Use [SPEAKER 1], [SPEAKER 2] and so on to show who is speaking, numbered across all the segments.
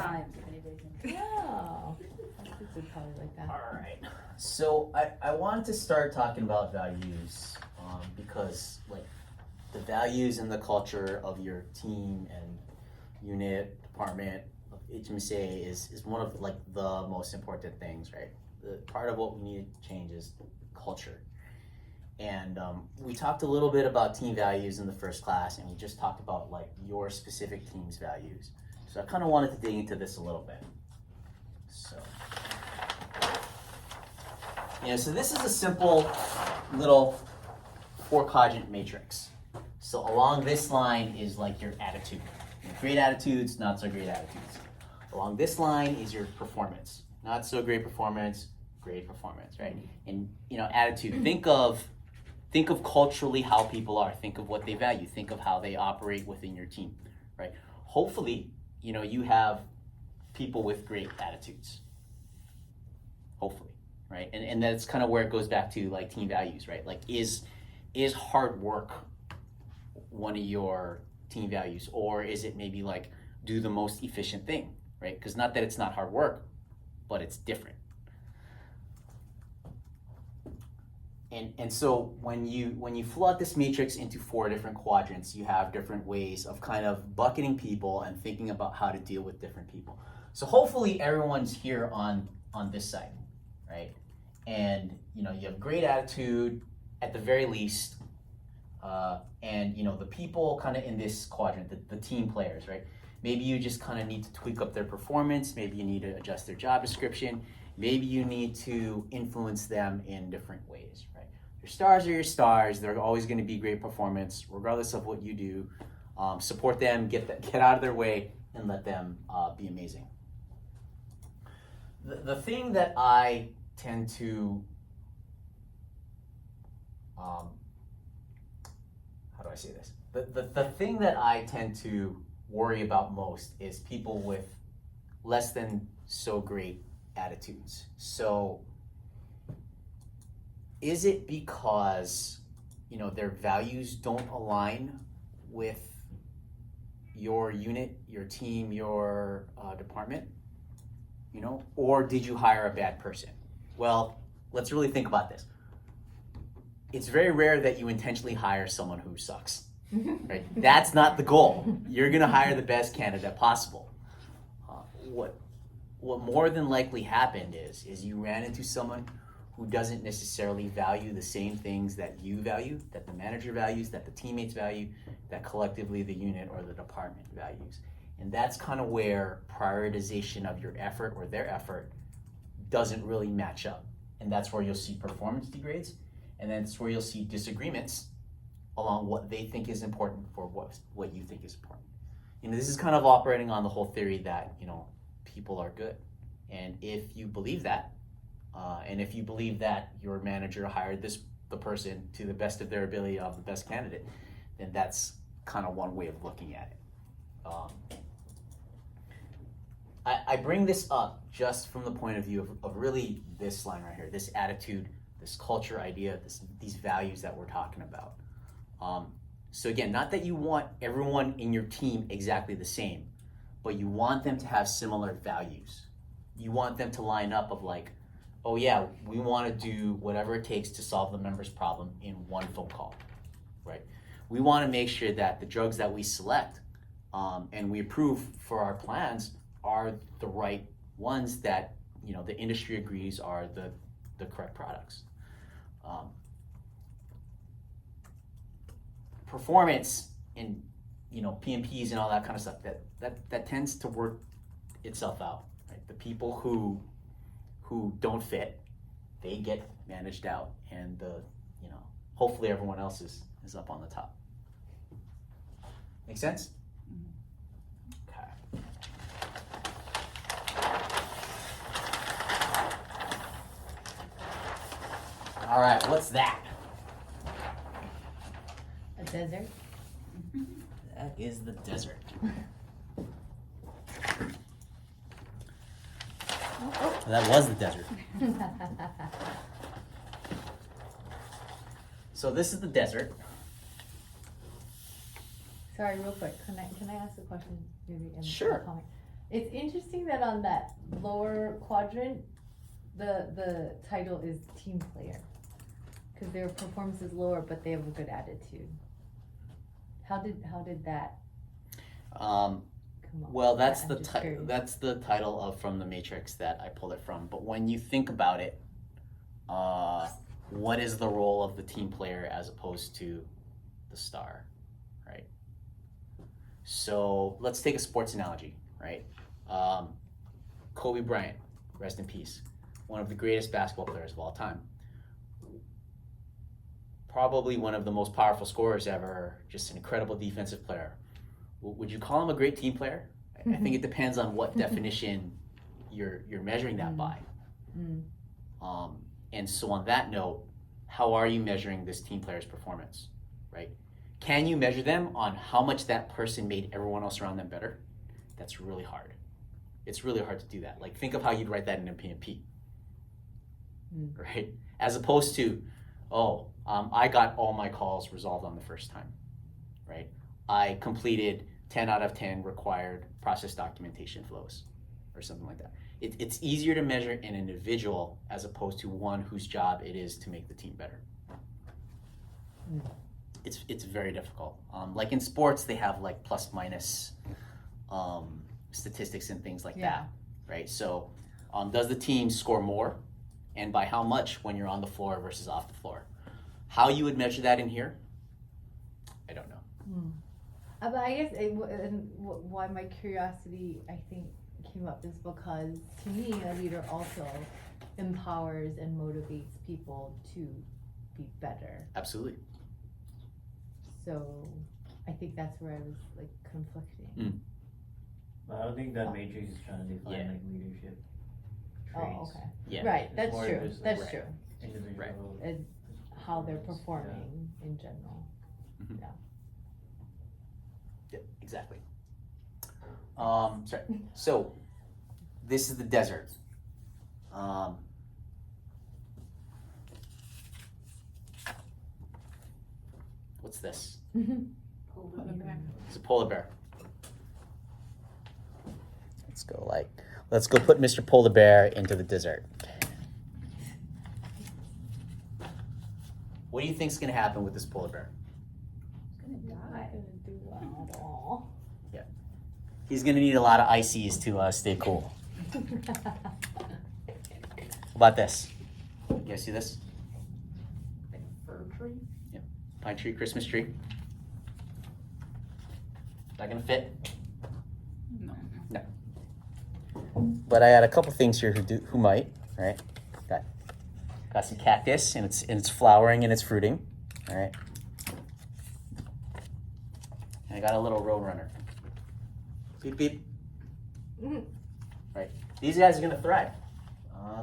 [SPEAKER 1] times if anybody's interested.
[SPEAKER 2] Yeah. Kids would probably like that.
[SPEAKER 3] All right. So I wanted to start talking about values because like the values and the culture of your team and unit, department of HMSA is one of like the most important things, right? The part of what we need to change is culture. And we talked a little bit about team values in the first class, and we just talked about like your specific team's values. So I kind of wanted to dig into this a little bit. So, so this is a simple little 4-quadrant matrix. So along this line is like your attitude. Great attitudes, not so great attitudes. Along this line is your performance. Not so great performance, great performance, right? And attitude. Think of culturally how people are. Think of what they value. Think of how they operate within your team, right? Hopefully, you have people with great attitudes. Hopefully, right? And that's kind of where it goes back to like team values, right? Like is hard work one of your team values, or is it maybe like do the most efficient thing, right? Because not that it's not hard work, but it's different. And so when you flood this matrix into 4 different quadrants, you have different ways of kind of bucketing people and thinking about how to deal with different people. So hopefully everyone's here on this side, right? And you have great attitude at the very least, and the people kind of in this quadrant, the team players, right? Maybe you just kind of need to tweak up their performance. Maybe you need to adjust their job description. Maybe you need to influence them in different ways, right? Your stars are your stars. They're always going to be great performance, regardless of what you do. Support them, get out of their way, and let them be amazing. The thing that I tend to, how do I say this? The thing that I tend to worry about most is people with less than so great attitudes. So is it because their values don't align with your unit, your team, your department, or did you hire a bad person? Well, let's really think about this. It's very rare that you intentionally hire someone who sucks, right? That's not the goal. You're gonna hire the best candidate possible. What more than likely happened is you ran into someone who doesn't necessarily value the same things that you value, that the manager values, that the teammates value, that collectively the unit or the department values. And that's kind of where prioritization of your effort or their effort doesn't really match up. And that's where you'll see performance degrades, and that's where you'll see disagreements along what they think is important for what you think is important. This is kind of operating on the whole theory that, people are good. And if you believe that, and if you believe that your manager hired the person to the best of their ability of the best candidate, then that's kind of one way of looking at it. I bring this up just from the point of view of really this line right here, this attitude, this culture idea, these values that we're talking about. So again, not that you want everyone in your team exactly the same, but you want them to have similar values. You want them to line up of like, oh yeah, we want to do whatever it takes to solve the member's problem in one phone call, right? We want to make sure that the drugs that we select and we approve for our plans are the right ones that the industry agrees are the correct products. Performance and PMPs and all that kind of stuff that tends to work itself out, right? The people who don't fit, they get managed out, and hopefully everyone else is up on the top. Make sense? Okay. All right, what's that?
[SPEAKER 2] A desert?
[SPEAKER 3] That is the desert. That was the desert. So this is the desert.
[SPEAKER 2] Sorry, real quick. Can I ask a question? Maybe
[SPEAKER 3] Sure.
[SPEAKER 2] comment? It's interesting that on that lower quadrant, the title is team player. Cause their performance is lower, but they have a good attitude. How did that come up?
[SPEAKER 3] Well, that's
[SPEAKER 2] I'm
[SPEAKER 3] the
[SPEAKER 2] just curious.
[SPEAKER 3] that's the title of from the Matrix that I pulled it from. But when you think about it, what is the role of the team player as opposed to the star, right? So let's take a sports analogy, right? Kobe Bryant, rest in peace, one of the greatest basketball players of all time. Probably one of the most powerful scorers ever, just an incredible defensive player. Would you call him a great team player? I think it depends on what definition you're measuring that by. And so on that note, how are you measuring this team player's performance, right? Can you measure them on how much that person made everyone else around them better? That's really hard. It's really hard to do that. Like, think of how you'd write that in a PMP, right? As opposed to, I got all my calls resolved on the first time, right? I completed 10 out of 10 required process documentation flows or something like that. It's easier to measure an individual as opposed to one whose job it is to make the team better. It's very difficult. Like in sports, they have like plus minus statistics and things like that, right? So does the team score more, and by how much when you're on the floor versus off the floor? How you would measure that in here, I don't know.
[SPEAKER 2] But I guess why my curiosity, I think, came up is because to me, a leader also empowers and motivates people to be better.
[SPEAKER 3] Absolutely.
[SPEAKER 2] So I think that's where I was like conflicting.
[SPEAKER 1] But I don't think that matrix is trying to define like leadership traits.
[SPEAKER 2] Oh, okay.
[SPEAKER 3] Yeah.
[SPEAKER 2] Right,
[SPEAKER 1] It's
[SPEAKER 2] that's
[SPEAKER 1] more
[SPEAKER 2] true.
[SPEAKER 1] just,
[SPEAKER 2] That's
[SPEAKER 1] like,
[SPEAKER 2] true.
[SPEAKER 1] Individual.
[SPEAKER 2] And how they're
[SPEAKER 1] performance,
[SPEAKER 2] performing in general.
[SPEAKER 3] Yeah, exactly. Sorry. So this is the desert. What's this?
[SPEAKER 2] Polar bear.
[SPEAKER 3] It's a polar bear. Let's go put Mr. Polar Bear into the desert. What do you think's gonna happen with this polar bear?
[SPEAKER 2] Not gonna do well at all.
[SPEAKER 3] He's gonna need a lot of ices to stay cool. How about this? You guys see this?
[SPEAKER 2] Fir tree?
[SPEAKER 3] Pine tree, Christmas tree. Not gonna fit?
[SPEAKER 4] No.
[SPEAKER 3] No. But I had a couple things here who might, right? Got some cactus and it's flowering and it's fruiting. All right. And I got a little roadrunner. Beep beep. Right. These guys are gonna thrive.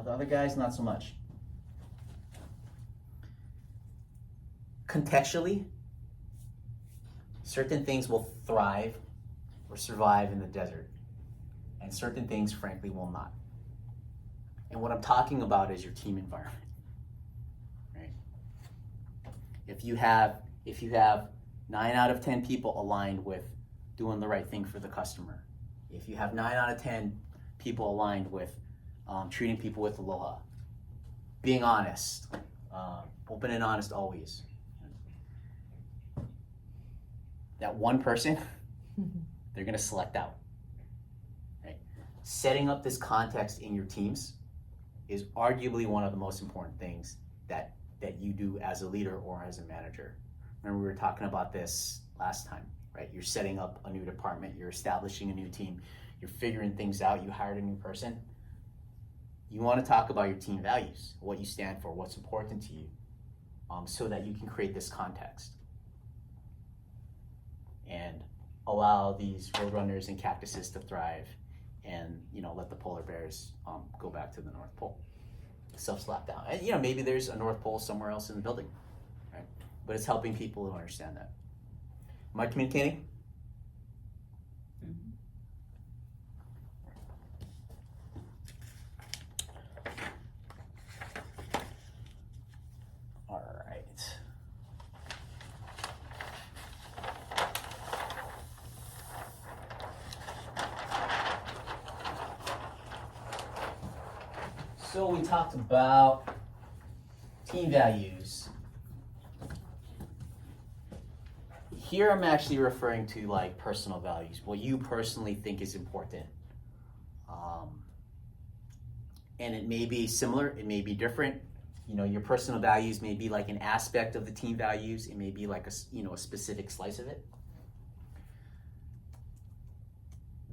[SPEAKER 3] The other guys, not so much. Contextually, certain things will thrive or survive in the desert, and certain things, frankly, will not. And what I'm talking about is your team environment, right? If you have 9 out of 10 people aligned with doing the right thing for the customer, if you have 9 out of 10 people aligned with treating people with aloha, being honest, open and honest always, that one person, they're gonna select out, right? Setting up this context in your teams is arguably one of the most important things that you do as a leader or as a manager. Remember we were talking about this last time, right? You're setting up a new department, you're establishing a new team, you're figuring things out, you hired a new person. You wanna talk about your team values, what you stand for, what's important to you, so that you can create this context and allow these roadrunners and cactuses to thrive, and let the polar bears go back to the North Pole, self-slap down. And maybe there's a North Pole somewhere else in the building, right? But it's helping people to understand that. Am I communicating? All right. So we talked about team values. Here I'm actually referring to like personal values, what you personally think is important. And it may be similar, it may be different. You know, your personal values may be like an aspect of the team values. It may be like a specific slice of it.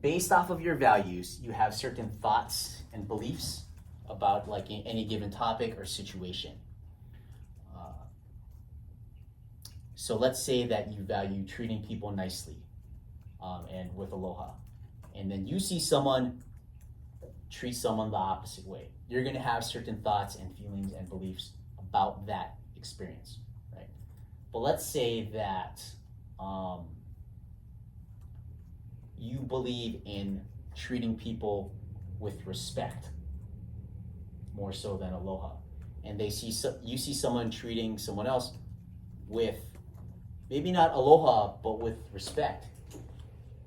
[SPEAKER 3] Based off of your values, you have certain thoughts and beliefs about like any given topic or situation. So let's say that you value treating people nicely and with aloha. And then you see someone treat someone the opposite way. You're gonna have certain thoughts and feelings and beliefs about that experience, right? But let's say that you believe in treating people with respect more so than aloha. And you see someone treating someone else with maybe not aloha, but with respect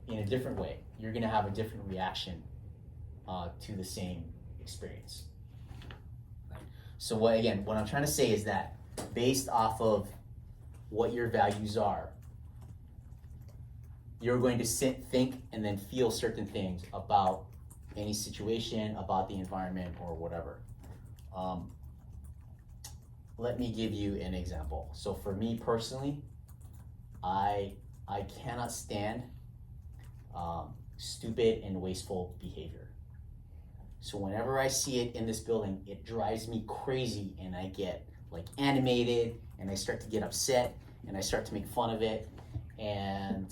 [SPEAKER 3] in a different way. You're gonna have a different reaction to the same experience. So what I'm trying to say is that based off of what your values are, you're going to think, and then feel certain things about any situation, about the environment, or whatever. Let me give you an example. So for me personally, I cannot stand stupid and wasteful behavior. So whenever I see it in this building, it drives me crazy, and I get like animated, and I start to get upset, and I start to make fun of it, and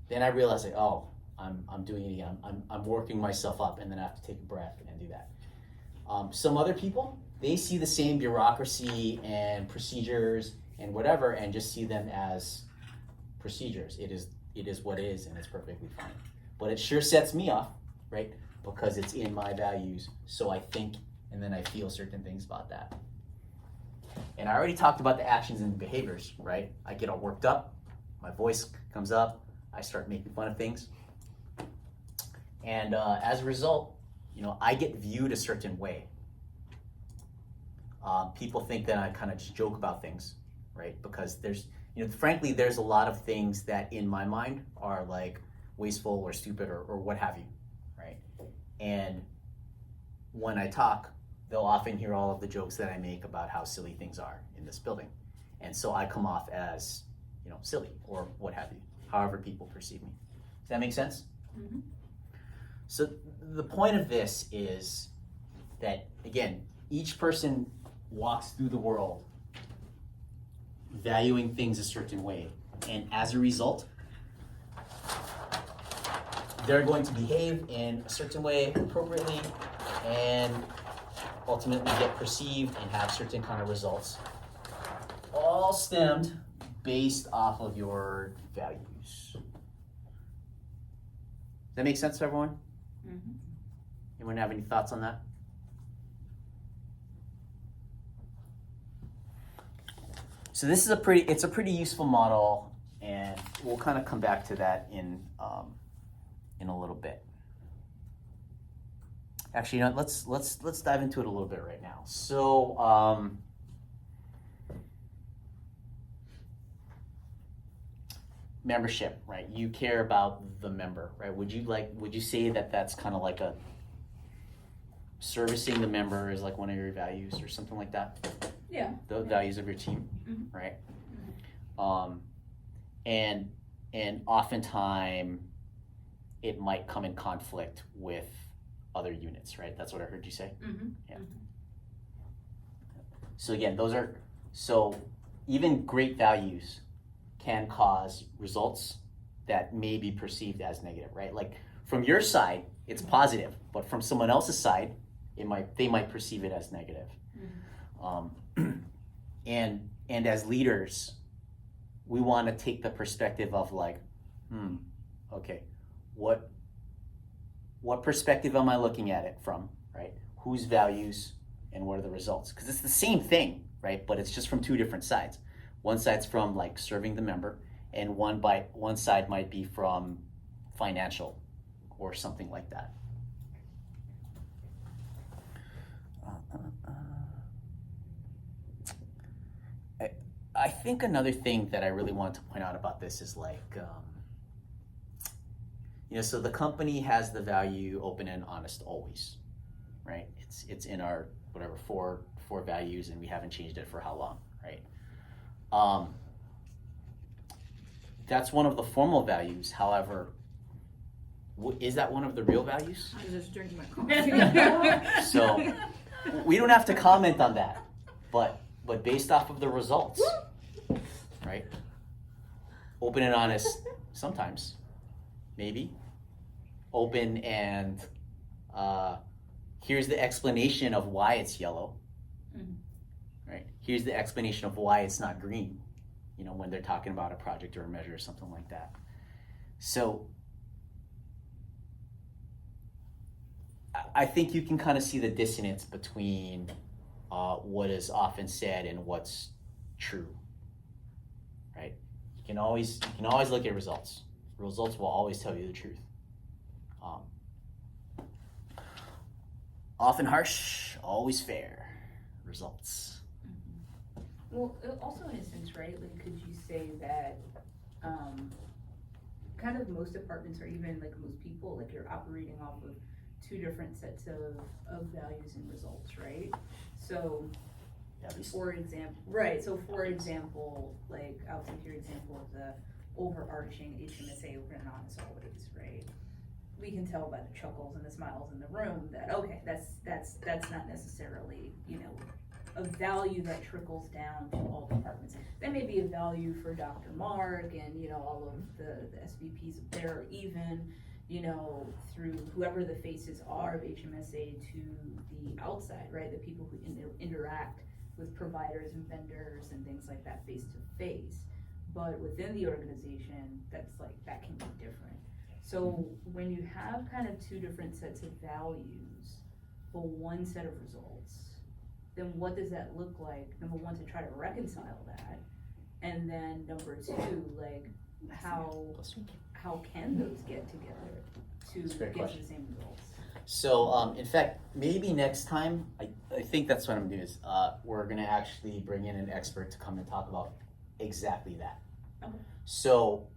[SPEAKER 3] then I realize like, oh, I'm doing it again. I'm working myself up, and then I have to take a breath and do that. Some other people, they see the same bureaucracy and procedures and whatever, and just see them as procedures. It is what it is, and it's perfectly fine. But it sure sets me off, right? Because it's in my values, so I think and then I feel certain things about that. And I already talked about the actions and behaviors, right? I get all worked up, my voice comes up, I start making fun of things. And as a result, I get viewed a certain way. People think that I kind of just joke about things, right? Because frankly, there's a lot of things that in my mind are like wasteful or stupid or what have you, right? And when I talk, they'll often hear all of the jokes that I make about how silly things are in this building. And so I come off as, silly or what have you, however people perceive me. Does that make sense?
[SPEAKER 4] Mm-hmm.
[SPEAKER 3] So the point of this is that, again, each person walks through the world valuing things a certain way. And as a result, they're going to behave in a certain way appropriately and ultimately get perceived and have certain kind of results, all stemmed based off of your values. Does that make sense to everyone?
[SPEAKER 4] Mm-hmm.
[SPEAKER 3] Anyone have any thoughts on that? So this is a pretty useful model, and we'll kind of come back to that in a little bit. Actually, let's dive into it a little bit right now. So membership, right? You care about the member, right? Would you say that that's kind of like a servicing the member is like one of your values or something like that?
[SPEAKER 4] Yeah.
[SPEAKER 3] The values of your team,
[SPEAKER 4] Mm-hmm.
[SPEAKER 3] right? And oftentimes it might come in conflict with other units, right? That's what I heard you say.
[SPEAKER 4] Mm-hmm.
[SPEAKER 3] Yeah. So again, so even great values can cause results that may be perceived as negative, right? Like from your side, it's positive, but from someone else's side, they might perceive it as negative.
[SPEAKER 4] Mm-hmm.
[SPEAKER 3] And as leaders, we want to take the perspective of like, okay, what perspective am I looking at it from, right? Whose values and what are the results? Because it's the same thing, right? But it's just from two different sides. One side's from like serving the member, and one side might be from financial or something like that. I think another thing that I really want to point out about this is like, so the company has the value open and honest always, right? It's in our whatever four values, and we haven't changed it for how long, right? That's one of the formal values. However, is that one of the real values?
[SPEAKER 5] I just drink my coffee.
[SPEAKER 3] So we don't have to comment on that, but based off of the results, right? Open and honest sometimes, maybe. Open and here's the explanation of why it's yellow, right? Here's the explanation of why it's not green, when they're talking about a project or a measure or something like that. So I think you can kind of see the dissonance between what is often said and what's true, right? You can always look at results. Results will always tell you the truth. Often harsh, always fair. Results.
[SPEAKER 5] Well, also in a sense, right? Like, could you say that, kind of most departments, or even like most people, like you're operating off of two different sets of values and results, right? So, for example, like I'll take your example of the overarching HMSA open and honest always, right? We can tell by the chuckles and the smiles in the room that okay, that's not necessarily a value that trickles down to all departments. That may be a value for Dr. Mark and all of the SVPs up there, or even through whoever the faces are of HMSA to the outside, right? The people who interact with providers and vendors and things like that face to face. But within the organization, that can be different. So when you have kind of two different sets of values for one set of results, then what does that look like? Number one, to try to reconcile that. And then number two, like how can those get together to get to the same results?
[SPEAKER 3] So, in fact, maybe next time, I think that's what I'm gonna do is we're gonna actually bring in an expert to come and talk about exactly that.
[SPEAKER 5] Okay.
[SPEAKER 3] So,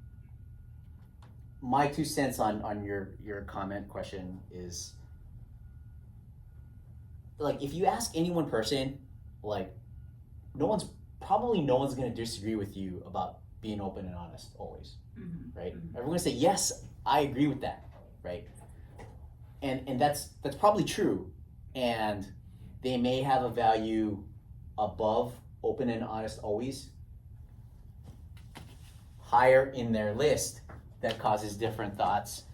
[SPEAKER 3] my 2 cents on your comment question is, like, if you ask any one person, like, no one's gonna disagree with you about being open and honest always, right? Everyone's gonna say, yes, I agree with that, right? And that's probably true, and they may have a value above open and honest always, higher in their list, that causes different thoughts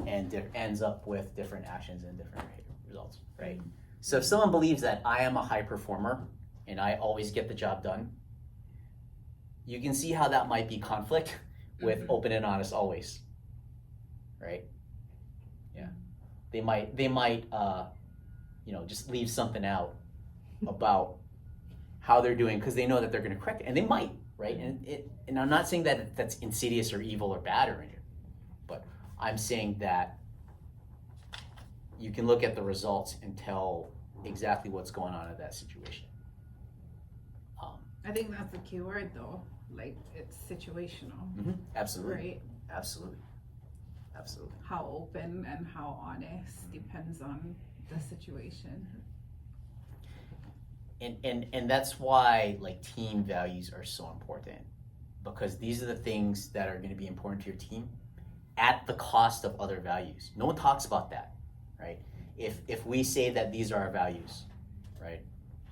[SPEAKER 3] and ends up with different actions and different results, right? So if someone believes that I am a high performer and I always get the job done, you can see how that might be conflict with open and honest always, right? Yeah, they might just leave something out about how they're doing because they know that they're going to correct it, and they might, right? And I'm not saying that that's insidious or evil or bad or anything, but I'm saying that you can look at the results and tell exactly what's going on in that situation.
[SPEAKER 6] I think that's the key word though. Like, it's situational,
[SPEAKER 3] Absolutely.
[SPEAKER 6] right?
[SPEAKER 3] Absolutely.
[SPEAKER 6] How open and how honest depends on the situation.
[SPEAKER 3] And that's why like team values are so important, because these are the things that are going to be important to your team at the cost of other values. No one talks about that, right? If we say that these are our values, right?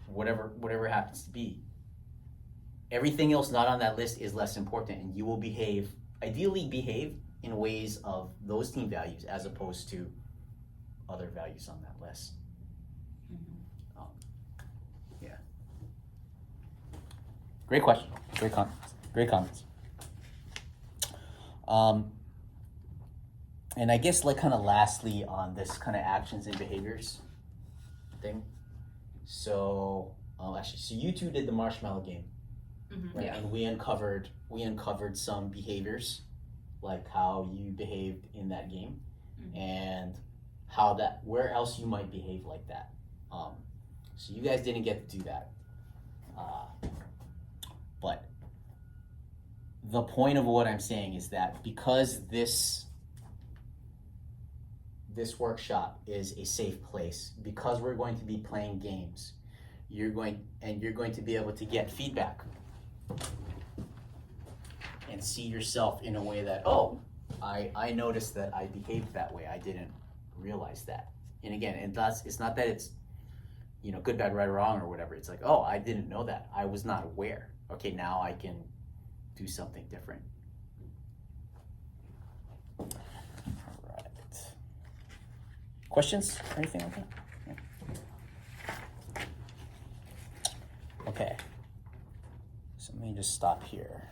[SPEAKER 3] Whatever happens to be, everything else not on that list is less important, and you will ideally behave in ways of those team values as opposed to other values on that list. Yeah. Great question. Great comments. And I guess like kind of lastly on this kind of actions and behaviors thing. So actually, so you two did the marshmallow game, right?
[SPEAKER 6] Yeah.
[SPEAKER 3] And we uncovered some behaviors, like how you behaved in that game, and where else you might behave like that. So you guys didn't get to do that, but the point of what I'm saying is that because this workshop is a safe place, because we're going to be playing games, you're going to be able to get feedback and see yourself in a way that, oh, I noticed that I behaved that way. I didn't realize that. And again, it's not that it's, you know, good, bad, right, or wrong or whatever. It's like, oh, I didn't know that. I was not aware. Okay, now I can do something different. All right. Questions? Anything like that? Yeah. Okay. So let me just stop here.